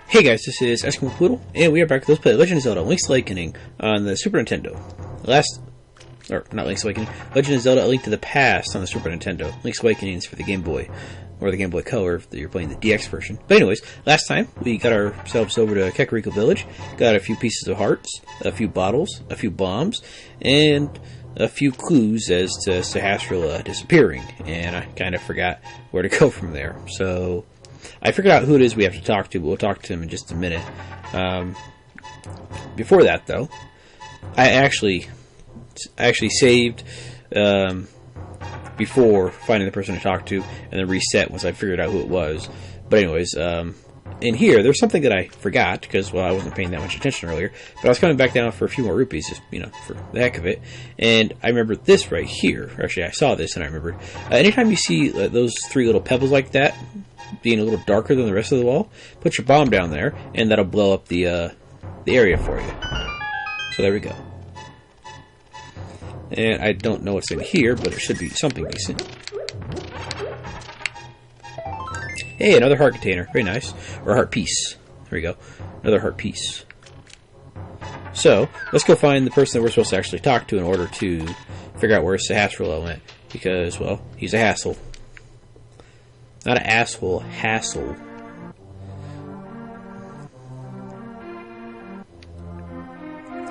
Hey guys, this is Eskimo Poodle, and we are back to Let's Play Legend of Zelda Link's Awakening on the Super Nintendo. Not Link's Awakening, Legend of Zelda A Link to the Past on the Super Nintendo. Link's Awakening is for the Game Boy, or the Game Boy Color if you're playing the DX version. But anyways, last time we got ourselves over to Kakariko Village, got a few pieces of hearts, a few bottles, a few bombs, and a few clues as to Sahasrahla disappearing, and I kind of forgot where to go from there. So I figured out who it is we have to talk to, but we'll talk to him in just a minute. Before that, though, I actually saved before finding the person to talk to, and then reset once I figured out who it was. But anyways, in here, there's something that I forgot, because, well, I wasn't paying that much attention earlier, but I was coming back down for a few more rupees, just, for the heck of it, and I remembered this right here. Actually, I saw this, and I remembered. Anytime you see those three little pebbles like that, being a little darker than the rest of the wall, put your bomb down there, and that'll blow up the area for you. So there we go. And I don't know what's in here, but it should be something decent. Hey, another heart container. Very nice. Or a heart piece. There we go. Another heart piece. So, let's go find the person that we're supposed to actually talk to in order to figure out where Sahasrahla went. Because, well, he's a hassle. Not an asshole, hassle.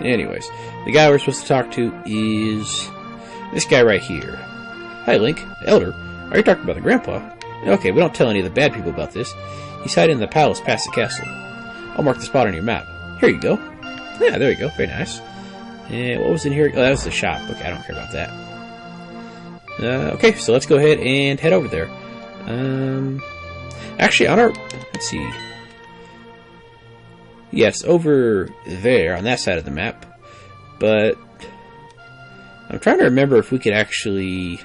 Anyways, the guy we're supposed to talk to is this guy right here. Hi, Link. Elder. Are you talking about the grandpa? Okay, we don't tell any of the bad people about this. He's hiding in the palace past the castle. I'll mark the spot on your map. Here you go. Yeah, there you go. Very nice. And what was in here? Oh, that was the shop. Okay, I don't care about that. Okay, so let's go ahead and head over there. Actually, on our... Let's see. Yes, over there, on that side of the map. But I'm trying to remember if we could actually...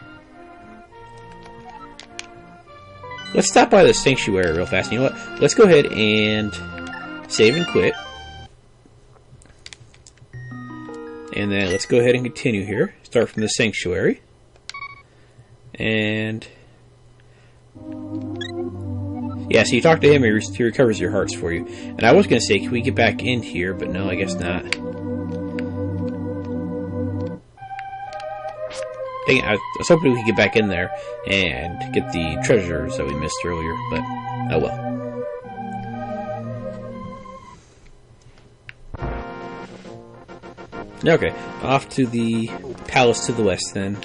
Let's stop by the sanctuary real fast. You know what? Let's go ahead and save and quit. And then let's go ahead and continue here. Start from the sanctuary. And... yeah, so you talk to him, he recovers your hearts for you. And I was going to say, can we get back in here? But no, I guess not. Dang it, I was hoping we could get back in there and get the treasures that we missed earlier, but oh well. Okay, off to the palace to the west then.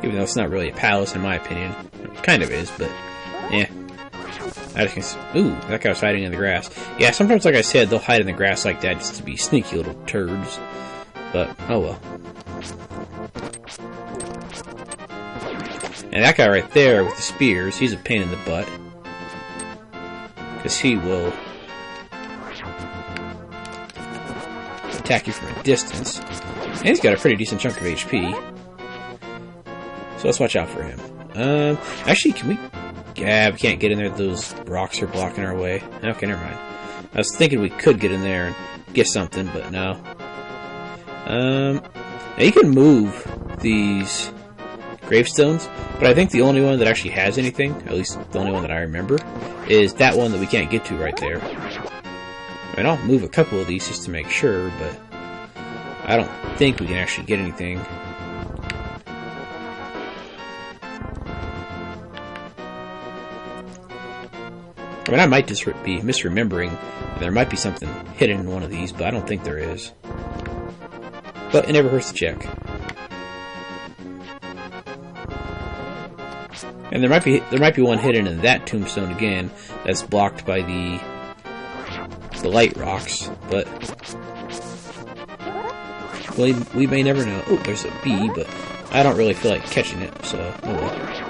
Even though it's not really a palace in my opinion. It kind of is, but yeah. I just can. Ooh, that guy was hiding in the grass. Yeah, sometimes, like I said, they'll hide in the grass like that just to be sneaky little turds. But oh well. And that guy right there with the spears, he's a pain in the butt. Because he will attack you from a distance. And he's got a pretty decent chunk of HP. So let's watch out for him. Actually, can we... yeah, we can't get in there. Those rocks are blocking our way. Okay, never mind. I was thinking we could get in there and get something, but no. Now you can move these gravestones, but I think the only one that actually has anything, at least the only one that I remember, is that one that we can't get to right there. I mean, I'll move a couple of these just to make sure, but I don't think we can actually get anything. I mean, I might just be misremembering. There might be something hidden in one of these, but I don't think there is. But it never hurts to check. And there might be one hidden in that tombstone again that's blocked by the light rocks, but we may never know. Oh, there's a bee, but I don't really feel like catching it, so oh well.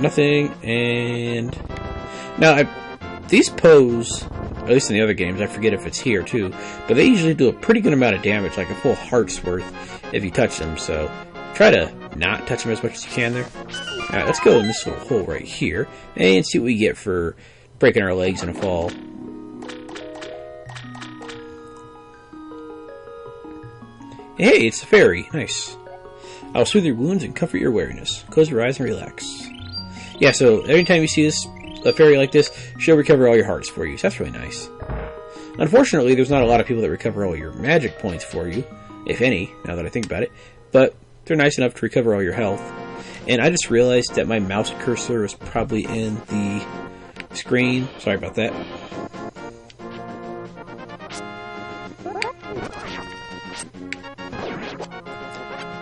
Nothing, and now these pose, at least in the other games, I forget if it's here too, but they usually do a pretty good amount of damage, like a full heart's worth if you touch them, so try to not touch them as much as you can there. Alright, let's go in this little hole right here and see what we get for breaking our legs in a fall. Hey, it's a fairy. Nice. I'll soothe your wounds and comfort your weariness. Close your eyes and relax. Yeah, so every time you see a fairy like this, she'll recover all your hearts for you. So that's really nice. Unfortunately, there's not a lot of people that recover all your magic points for you, if any, now that I think about it. But they're nice enough to recover all your health. And I just realized that my mouse cursor was probably in the screen. Sorry about that.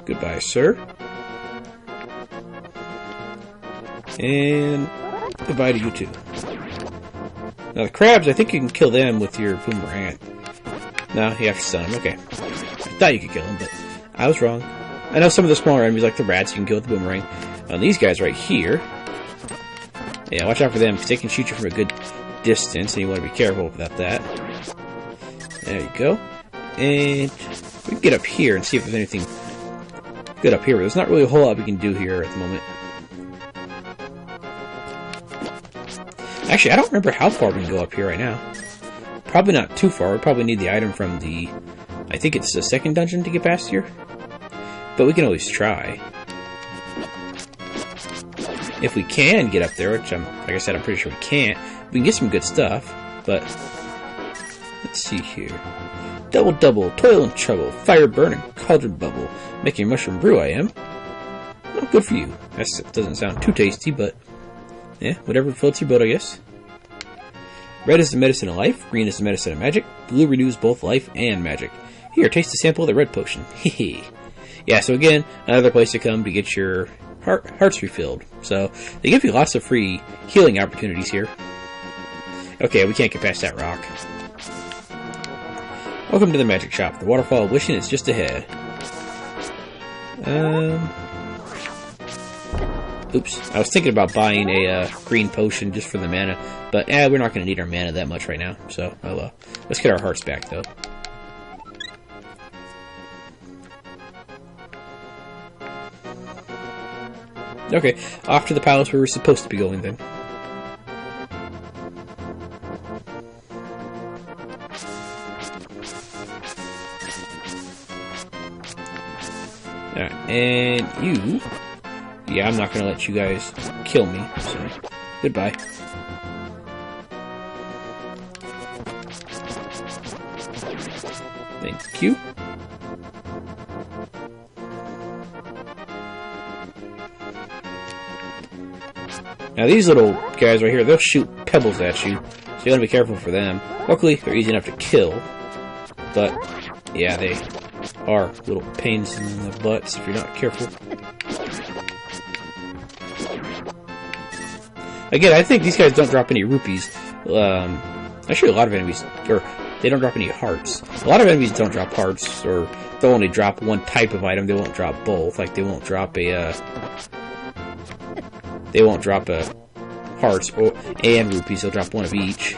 Goodbye, sir. And goodbye to you too. Now the crabs, I think you can kill them with your boomerang. No, you have to stun them. Okay. I thought you could kill them, but I was wrong. I know some of the smaller enemies, like the rats, you can kill with the boomerang. These guys right here, yeah, watch out for them, because they can shoot you from a good distance, and you want to be careful about that. There you go. And we can get up here and see if there's anything good up here. There's not really a whole lot we can do here at the moment. Actually, I don't remember how far we can go up here right now. Probably not too far. We probably need the item from the... I think it's the second dungeon to get past here. But we can always try. If we can get up there, which like I said, I'm pretty sure we can't, we can get some good stuff. But let's see here. Double, double, toil and trouble, fire burn and cauldron bubble. Making mushroom brew, I am. Well, good for you. That doesn't sound too tasty, but yeah, whatever floats your boat, I guess. Red is the medicine of life, green is the medicine of magic, blue renews both life and magic. Here, taste a sample of the red potion. Hehe. Yeah, so again, another place to come to get your hearts refilled. So, they give you lots of free healing opportunities here. Okay, we can't get past that rock. Welcome to the magic shop. The waterfall of wishing is just ahead. Oops. I was thinking about buying a green potion just for the mana, but we're not going to need our mana that much right now. So, oh well. Let's get our hearts back, though. Okay, off to the palace where we're supposed to be going then. Alright, and you... Yeah, I'm not going to let you guys kill me, so goodbye. Thank you. Now these little guys right here, they'll shoot pebbles at you, so you gotta be careful for them. Luckily, they're easy enough to kill, but yeah, they are little pains in the butts if you're not careful. Again, I think these guys don't drop any rupees. Actually, a lot of enemies, or they don't drop any hearts. A lot of enemies don't drop hearts, or they'll only drop one type of item. They won't drop both. Like they won't drop a hearts and rupees. They'll drop one of each.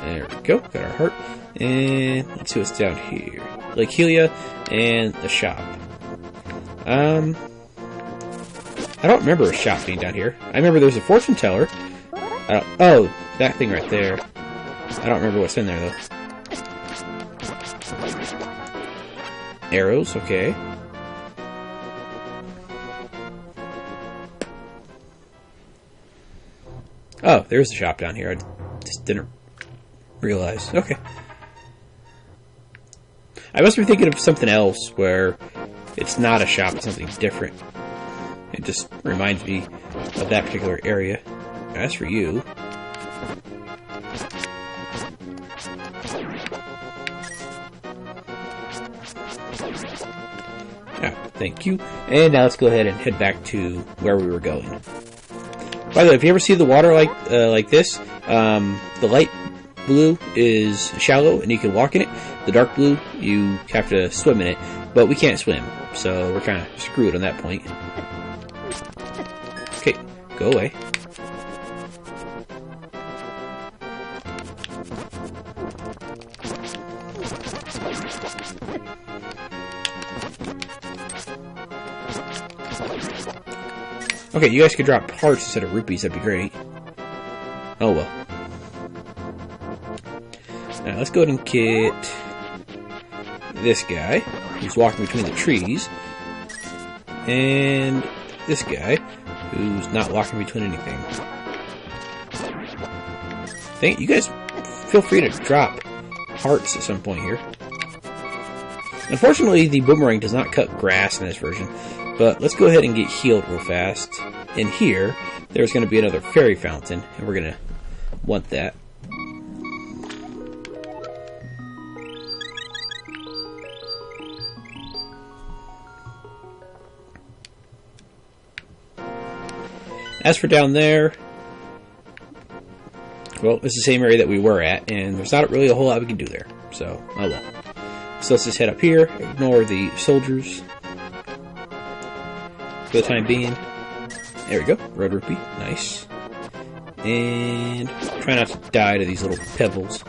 There we go. Got our heart. And let's see what's down here. Lake Helia and the shop. I don't remember a shop being down here. I remember there's a fortune teller. Oh, that thing right there. I don't remember what's in there, though. Arrows, okay. Oh, there's the shop down here. I just didn't realize. Okay. I must be thinking of something else where it's not a shop, it's something different. It just reminds me of that particular area. As for you... Yeah, thank you. And now let's go ahead and head back to where we were going. By the way, if you ever see the water like this, the light blue is shallow and you can walk in it. The dark blue, you have to swim in it. But we can't swim, so we're kind of screwed on that point. Okay, go away. Okay, you guys could drop hearts instead of rupees, that'd be great. Oh well. Now let's go ahead and get this guy, who's walking between the trees, and this guy, who's not walking between anything. Thank you guys. Feel free to drop hearts at some point here. Unfortunately, the boomerang does not cut grass in this version, but let's go ahead and get healed real fast. In here, there's going to be another fairy fountain, and we're going to want that. As for down there, well, it's the same area that we were at, and there's not really a whole lot we can do there. So, oh well. So let's just head up here, ignore the soldiers for the time being. There we go, red rupee, nice. And try not to die to these little pebbles.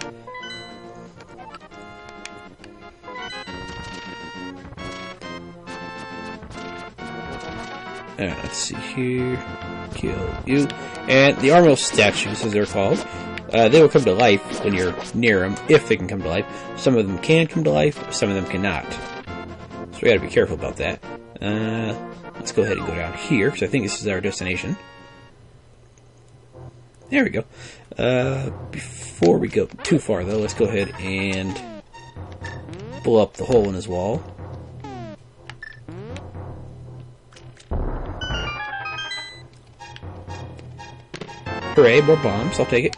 Let's see here. Kill you. And the Armor statues, as they're called, they will come to life when you're near them, if they can come to life. Some of them can come to life, some of them cannot. So we gotta be careful about that. Let's go ahead and go down here, because I think this is our destination. There we go. Before we go too far, though, let's go ahead and blow up the hole in his wall. Hooray, more bombs. I'll take it.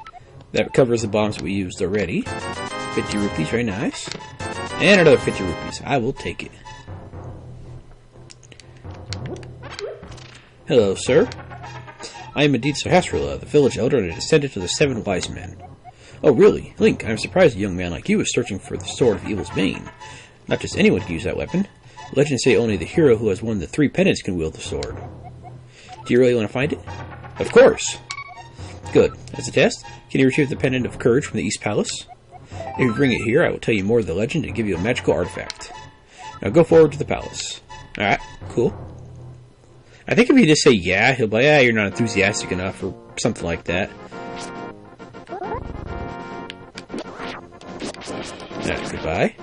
That covers the bombs that we used already. 50 rupees, very nice. And another 50 rupees. I will take it. Hello, sir. I am indeed Sahasrahla, the village elder and a descendant of the 7 wise men. Oh, really? Link, I'm surprised a young man like you is searching for the sword of evil's bane. Not just anyone can use that weapon. Legends say only the hero who has won the 3 pendants can wield the sword. Do you really want to find it? Of course! Good. As a test, can you retrieve the Pendant of Courage from the East Palace? If you bring it here, I will tell you more of the legend and give you a magical artifact. Now go forward to the palace. Alright, cool. I think if you just say yeah, he'll be like, yeah, you're not enthusiastic enough, or something like that. Alright, goodbye.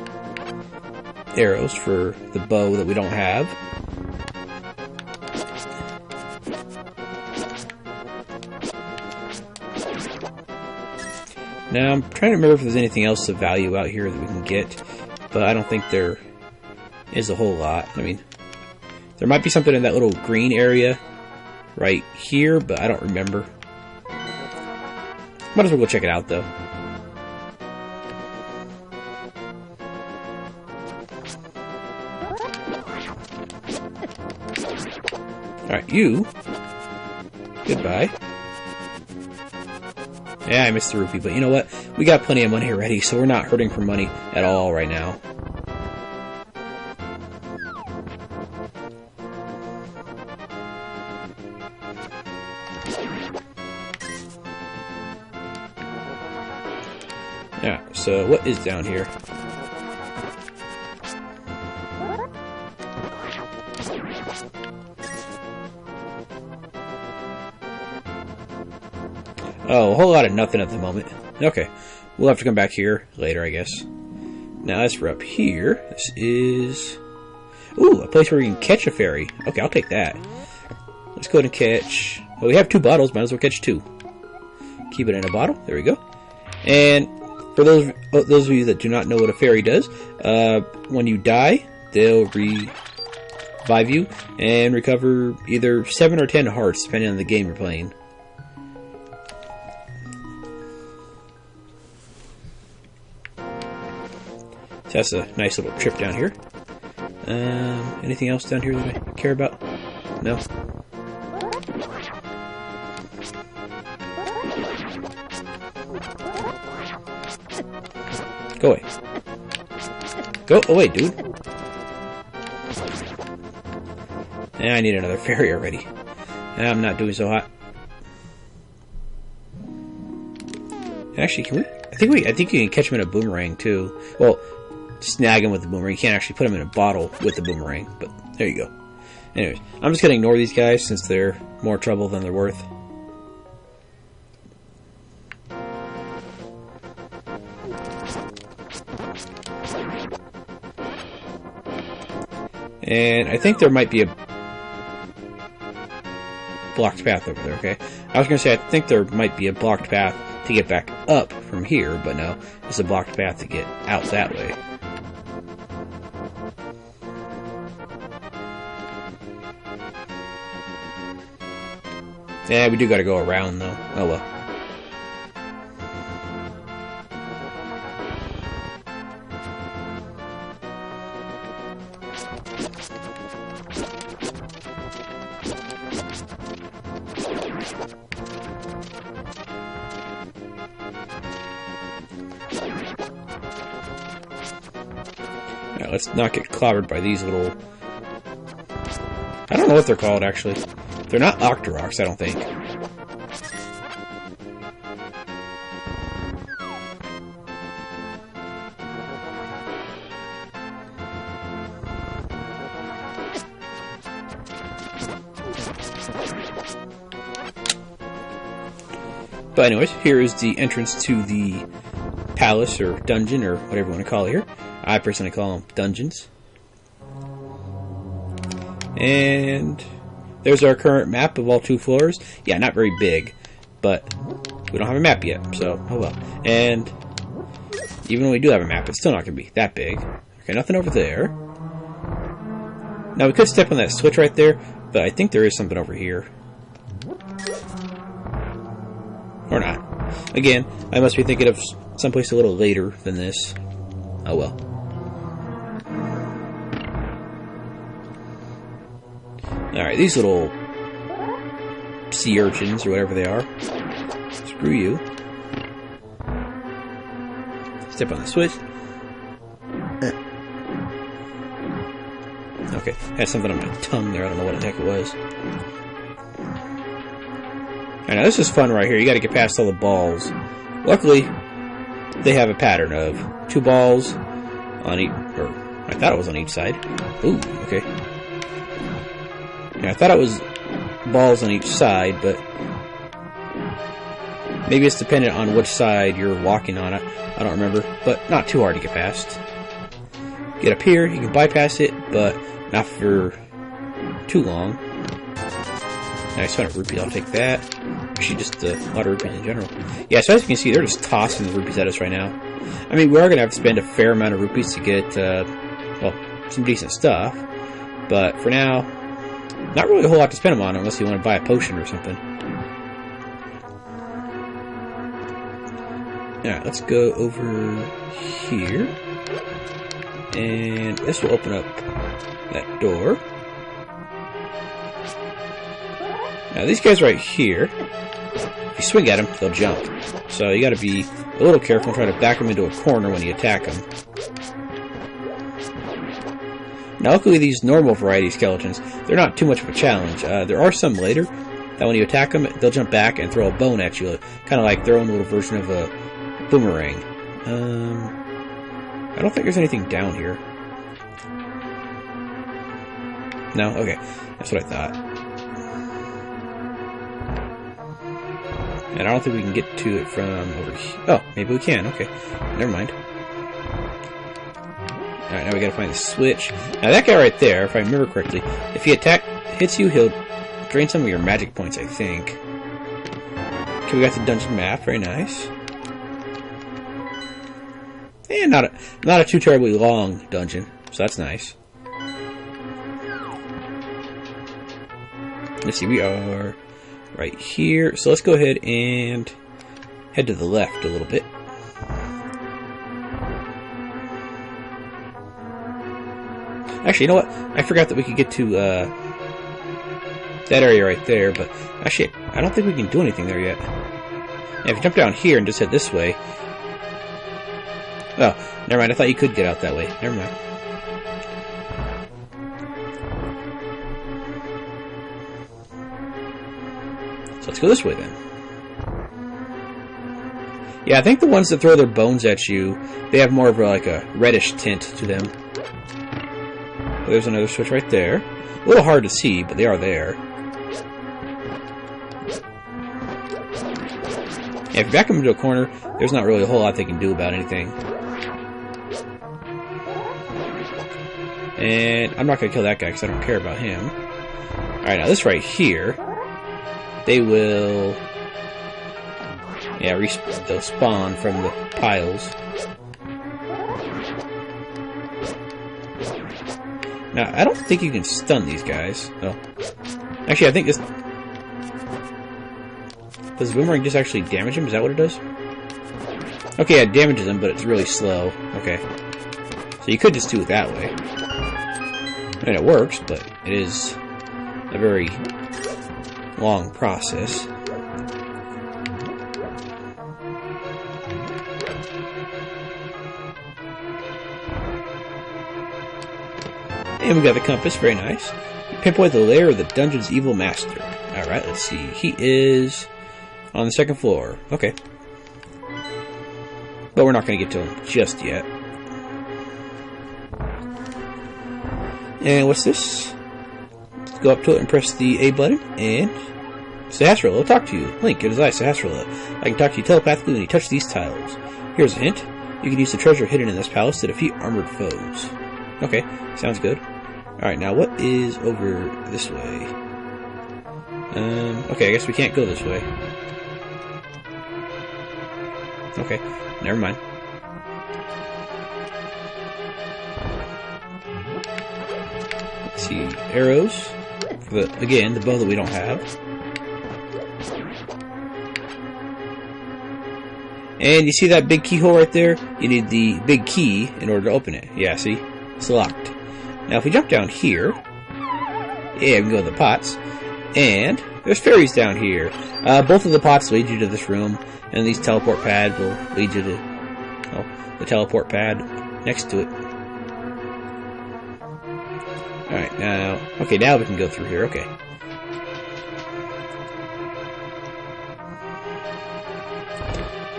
Arrows for the bow that we don't have. Now, I'm trying to remember if there's anything else of value out here that we can get, but I don't think there is a whole lot. I mean, there might be something in that little green area right here, but I don't remember. Might as well go check it out, though. Alright, you. Goodbye. Yeah, I missed the rupee, but you know what? We got plenty of money already, so we're not hurting for money at all right now. Yeah, so what is down here? Oh, a whole lot of nothing at the moment. Okay, we'll have to come back here later, I guess. Now, as for up here, this is... Ooh, a place where we can catch a fairy. Okay, I'll take that. Let's go ahead and catch... Well, we have 2 bottles, might as well catch 2. Keep it in a bottle. There we go. And for those of you that do not know what a fairy does, when you die, they'll revive you and recover either 7 or 10 hearts, depending on the game you're playing. So that's a nice little trip down here. Anything else down here that I care about? No? Go away. Go away, dude. Yeah, I need another fairy already. I'm not doing so hot. Actually, can we? I think you can catch him in a boomerang too. Well, snag him with the boomerang. You can't actually put him in a bottle with the boomerang, but there you go. Anyways, I'm just gonna ignore these guys since they're more trouble than they're worth. And I think there might be a blocked path over there, okay? I was going to say I think there might be a blocked path to get back up from here, but no. It's a blocked path to get out that way. Yeah, we do gotta go around, though. Oh well. Now, let's not get clobbered by these little... I don't know what they're called, actually. They're not Octoroks, I don't think. But anyways, here is the entrance to the palace, or dungeon, or whatever you want to call it here. I personally call them dungeons. And... there's our current map of all 2 floors. Yeah, not very big, but we don't have a map yet, so oh well. And even when we do have a map, it's still not going to be that big. Okay, nothing over there. Now, we could step on that switch right there, but I think there is something over here. Or not. Again, I must be thinking of someplace a little later than this. Oh well. Alright, these little sea urchins, or whatever they are. Screw you. Step on the switch. Okay, had something on my tongue there, I don't know what the heck it was. Alright, now this is fun right here, you gotta get past all the balls. Luckily, they have a pattern of 2 balls on each, or I thought it was on each side. Ooh, okay. Yeah, I thought it was balls on each side, but maybe it's dependent on which side you're walking on it. I don't remember, but not too hard to get past. Get up here, you can bypass it, but not for too long. Nice 100 rupees, I'll take that. Actually, just a lot of rupees in general. Yeah, so as you can see, they're just tossing the rupees at us right now. I mean, we are going to have to spend a fair amount of rupees to get, well, some decent stuff. But for now, not really a whole lot to spend them on unless you want to buy a potion or something. Alright, let's go over here. And this will open up that door. Now these guys right here, if you swing at them, they'll jump. So you gotta be a little careful and try to back them into a corner when you attack them. Now luckily these normal variety skeletons, they're not too much of a challenge. There are some later that when you attack them, they'll jump back and throw a bone at you. Kind of like their own little version of a boomerang. I don't think there's anything down here. No? Okay. That's what I thought. And I don't think we can get to it from over here. Oh, maybe we can. Okay. Never mind. Alright, now we gotta find the switch. Now that guy right there, if I remember correctly, if he hits you, he'll drain some of your magic points, I think. Okay, we got the dungeon map. Very nice. And not a too terribly long dungeon, so that's nice. Let's see, we are right here. So let's go ahead and head to the left a little bit. Actually, you know what? I forgot that we could get to that area right there, but actually, I don't think we can do anything there yet. Yeah, if you jump down here and just head this way... Oh, never mind. I thought you could get out that way. Never mind. So let's go this way then. Yeah, I think the ones that throw their bones at you, they have more of like a reddish tint to them. Oh, there's another switch right there. A little hard to see, but they are there. Yeah, if you back them into a corner, there's not really a whole lot they can do about anything. And I'm not going to kill that guy because I don't care about him. Alright, now this right here, they will... yeah, they'll spawn from the piles. Now, I don't think you can stun these guys. Oh. Actually, I think this... does Boomerang just actually damage him? Is that what it does? Okay, yeah, it damages him, but it's really slow. Okay. So you could just do it that way. I mean, it works, but it is a very long process. And we got the compass, very nice. Pinpoint the lair of the dungeon's evil master. Alright, let's see. He is on the second floor. Okay. But we're not going to get to him just yet. And what's this? Let's go up to it and press the A button. And Sahasrahla will talk to you. Link, it is I, Sahasrahla. I can talk to you telepathically when you touch these tiles. Here's a hint. You can use the treasure hidden in this palace to defeat armored foes. Okay, sounds good. Alright, now what is over this way? Okay, I guess we can't go this way. Okay, never mind. Let's see, arrows. For the, again, the bow that we don't have. And you see that big keyhole right there? You need the big key in order to open it. Yeah, see? It's locked. Now if we jump down here, yeah, we can go to the pots, and there's fairies down here. Both of the pots lead you to this room, and these teleport pads will lead you to the teleport pad next to it. Alright, now, okay, now we can go through here, okay.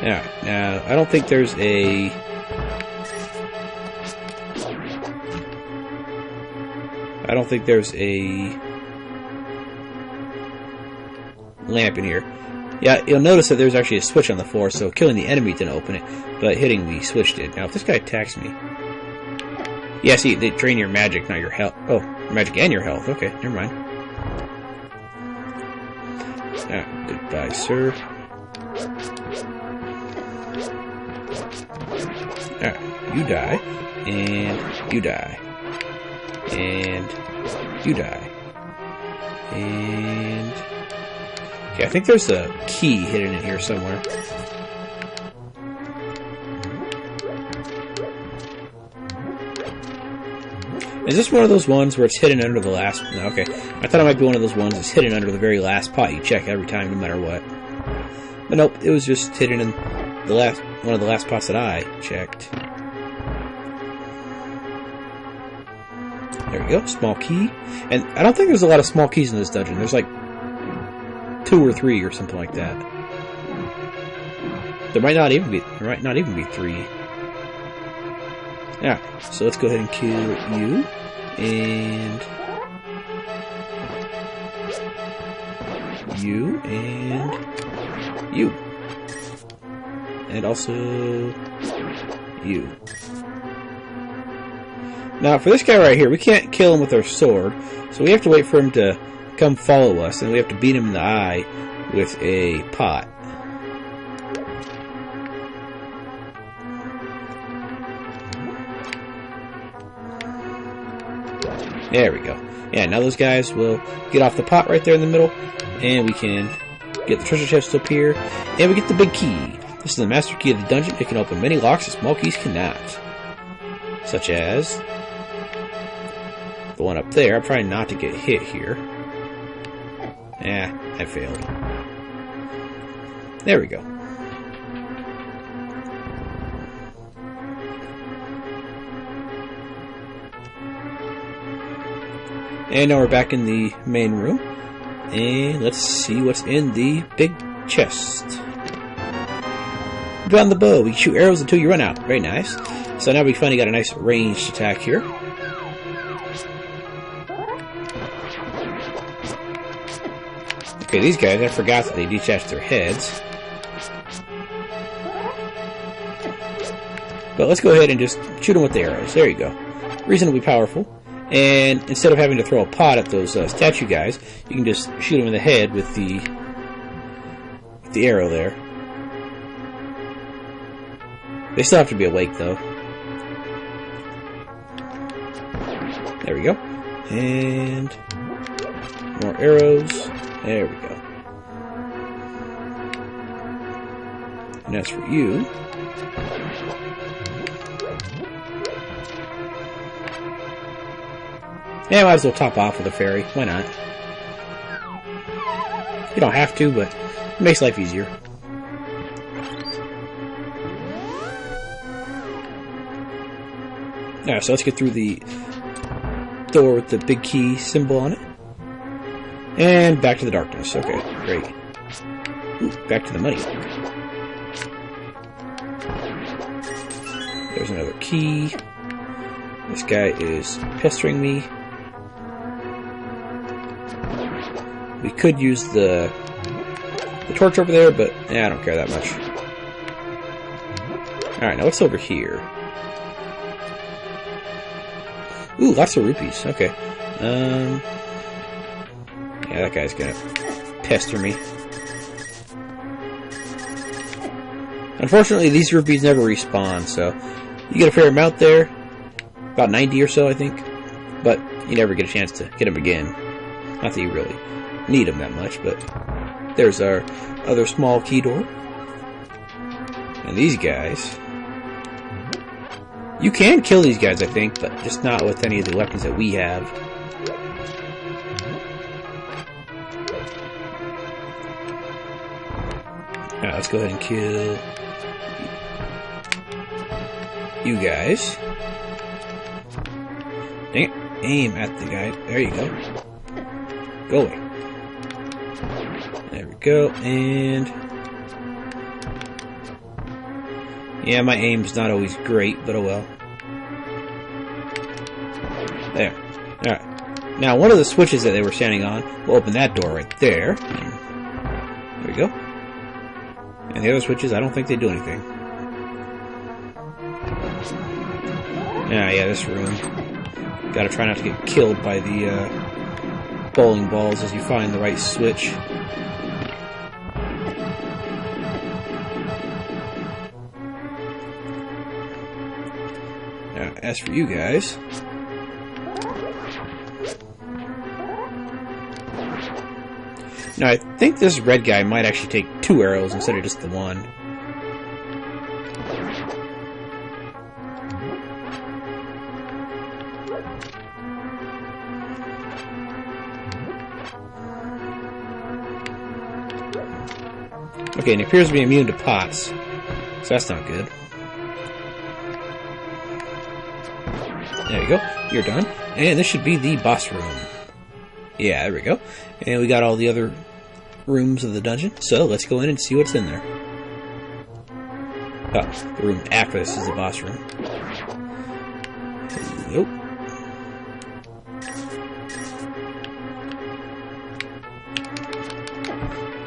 Alright, now, I don't think there's a... I don't think there's a lamp in here. Yeah, you'll notice that there's actually a switch on the floor, so killing the enemy didn't open it, but hitting the switch did. Now, if this guy attacks me... yeah, see, they drain your magic, not your health. Oh, magic and your health. Okay, never mind. Alright, goodbye, sir. Alright, you die, and you die. And you die. And... okay, I think there's a key hidden in here somewhere. Is this one of those ones where it's hidden under the last... no, okay. I thought it might be one of those ones that's hidden under the very last pot you check every time, no matter what. But nope, it was just hidden in the last... one of the last pots that I checked. There we go, small key. And I don't think there's a lot of small keys in this dungeon. There's like 2 or 3 or something like that. There might not even be 3. Yeah, so let's go ahead and kill you. And you and you. And also you. Now, for this guy right here, we can't kill him with our sword, so we have to wait for him to come follow us, and we have to beat him in the eye with a pot. There we go. Yeah, now those guys will get off the pot right there in the middle, and we can get the treasure chest up here, and we get the big key. This is the master key of the dungeon. It can open many locks that small keys cannot. Such as... the one up there. I'm trying not to get hit here. I failed. There we go. And now we're back in the main room. And let's see what's in the big chest. We found the bow. We can shoot arrows until you run out. Very nice. So now we finally got a nice ranged attack here. Okay, these guys, I forgot that they detach their heads. But let's go ahead and just shoot them with the arrows. There you go. Reasonably powerful. And instead of having to throw a pot at those statue guys, you can just shoot them in the head with the arrow there. They still have to be awake, though. There we go. And more arrows. There we go. And as for you, yeah, might as well top off with a fairy. Why not? You don't have to, but it makes life easier. Alright, so let's get through the door with the big key symbol on it. And back to the darkness. Okay, great. Ooh, back to the money. There's another key. This guy is pestering me. We could use the torch over there, but I don't care that much. Alright, now what's over here? Ooh, lots of rupees. Okay. Yeah, that guy's gonna pester me. Unfortunately, these rupees never respawn, so you get a fair amount there. About 90 or so, I think. But you never get a chance to get them again. Not that you really need them that much, but there's our other small key door. And these guys... You can kill these guys, I think, but just not with any of the weapons that we have. Alright, let's go ahead and kill you guys. Dang it. Aim at the guy. There you go. Go away. There we go, and... Yeah, my aim's not always great, but oh well. There. Alright. Now, one of the switches that they were standing on will open that door right there. And there we go. And the other switches, I don't think they do anything. Ah, yeah, this room. Gotta try not to get killed by the bowling balls as you find the right switch. Now, as for you guys... Now, I think this red guy might actually take 2 arrows instead of just the 1. Okay, and it appears to be immune to pots, so that's not good. There you go, you're done. And this should be the boss room. Yeah, there we go. And we got all the other rooms of the dungeon, so let's go in and see what's in there. Oh, the room after this is the boss room. Nope.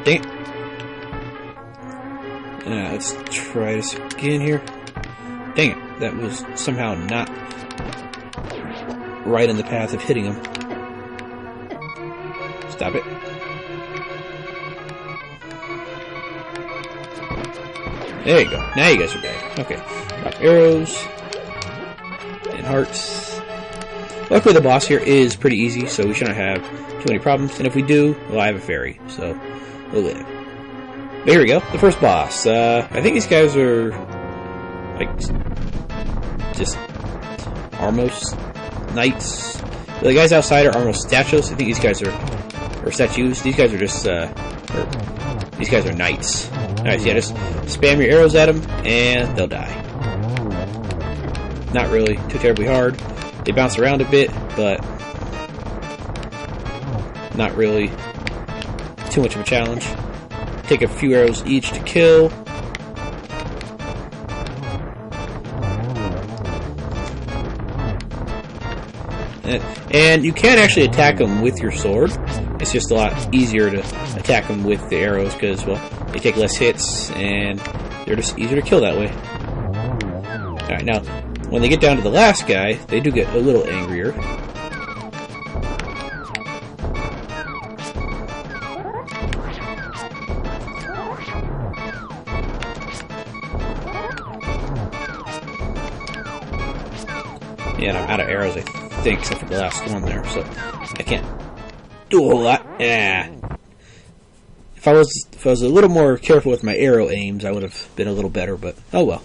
Dang it. Let's try this again here. Dang it, that was somehow not right in the path of hitting him. Stop it. There you go. Now you guys are dead. Okay. Drop arrows. And hearts. Luckily the boss here is pretty easy, so we shouldn't have too many problems. And if we do, well, I have a fairy, so we'll live. But here we go. The first boss. I think these guys are... like... just... Armos Knights. The guys outside are Armos Statues. I think these guys are... or statues. These guys are just, these guys are knights. Alright, so yeah, just spam your arrows at them, and they'll die. Not really too terribly hard. They bounce around a bit, but not really too much of a challenge. Take a few arrows each to kill. And you can actually attack them with your sword. It's just a lot easier to attack them with the arrows because, well, they take less hits and they're just easier to kill that way. Alright, now, when they get down to the last guy, they do get a little angrier. Yeah, and I'm out of arrows, I think, except for the last one there, so I can't do a whole lot. Yeah. If I was a little more careful with my arrow aims, I would have been a little better, but oh well.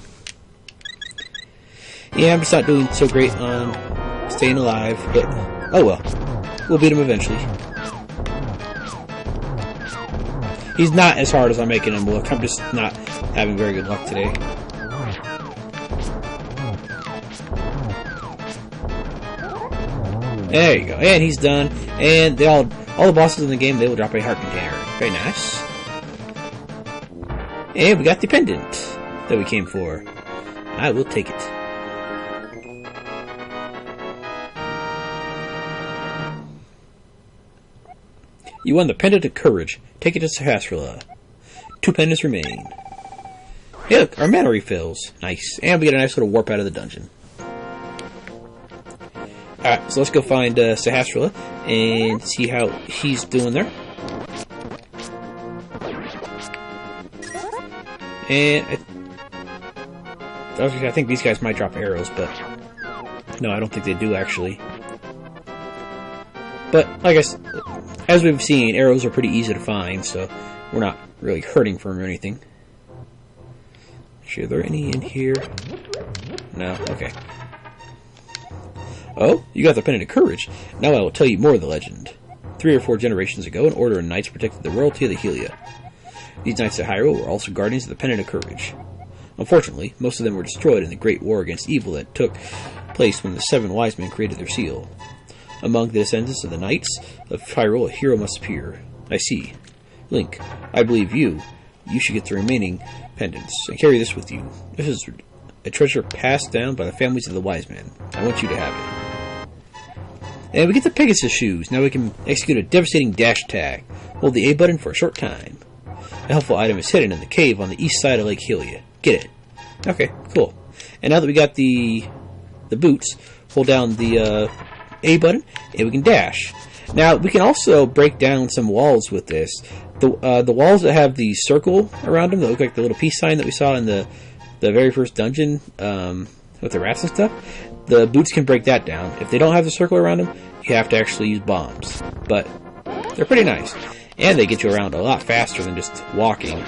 Yeah, I'm just not doing so great on staying alive, but oh well. We'll beat him eventually. He's not as hard as I'm making him look. I'm just not having very good luck today. There you go. And he's done. And all the bosses in the game, they will drop a heart container. Very nice. And we got the pendant that we came for. I will take it. You won the Pendant of Courage. Take it to Sahasrahla. 2 pendants remain. Hey look, our mana refills. Nice. And we get a nice little warp out of the dungeon. Alright, so let's go find Sahasrahla and see how he's doing there. And I think these guys might drop arrows, but no, I don't think they do actually. But like as we've seen, arrows are pretty easy to find, so we're not really hurting for them or anything. Are there any in here? No? Okay. Oh, you got the Pendant of Courage. Now I will tell you more of the legend. 3 or 4 generations ago, an order of knights protected the royalty of the Helia. These knights of Hyrule were also guardians of the Pendant of Courage. Unfortunately, most of them were destroyed in the great war against evil that took place when the 7 wise men created their seal. Among the descendants of the knights of Hyrule, a hero must appear. I see. Link, I believe you should get the remaining pendants, and carry this with you. This is a treasure passed down by the families of the wise men. I want you to have it. And we get the Pegasus shoes. Now we can execute a devastating dash attack. Hold the A button for a short time. A helpful item is hidden in the cave on the east side of Lake Helia. Get it. Okay, cool. And now that we got the boots, hold down the A button, and we can dash. Now, we can also break down some walls with this. The walls that have the circle around them, that look like the little peace sign that we saw in the very first dungeon, with the rats and stuff, the boots can break that down. If they don't have the circle around them, you have to actually use bombs. But they're pretty nice. And they get you around a lot faster than just walking.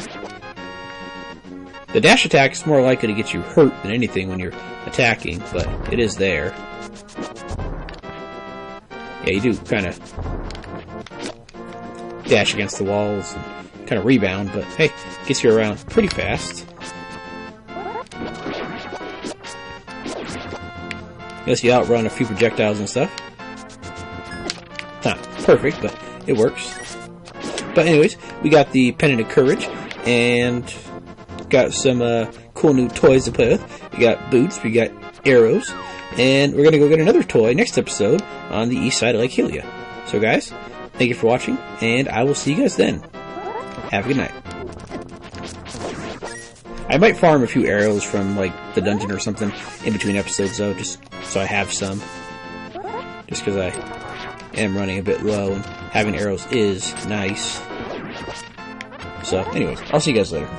The dash attack is more likely to get you hurt than anything when you're attacking, but it is there. Yeah, you do kind of dash against the walls and kind of rebound, but hey, gets you around pretty fast. Unless you outrun a few projectiles and stuff. Not perfect, but it works. But anyways, we got the Pendant of Courage, and got some cool new toys to play with. We got boots, we got arrows, and we're going to go get another toy next episode on the east side of Lake Helia. So guys, thank you for watching, and I will see you guys then. Have a good night. I might farm a few arrows from, like, the dungeon or something in between episodes, though, just so I have some. Just because I am running a bit low, and having arrows is nice. So, anyways, I'll see you guys later.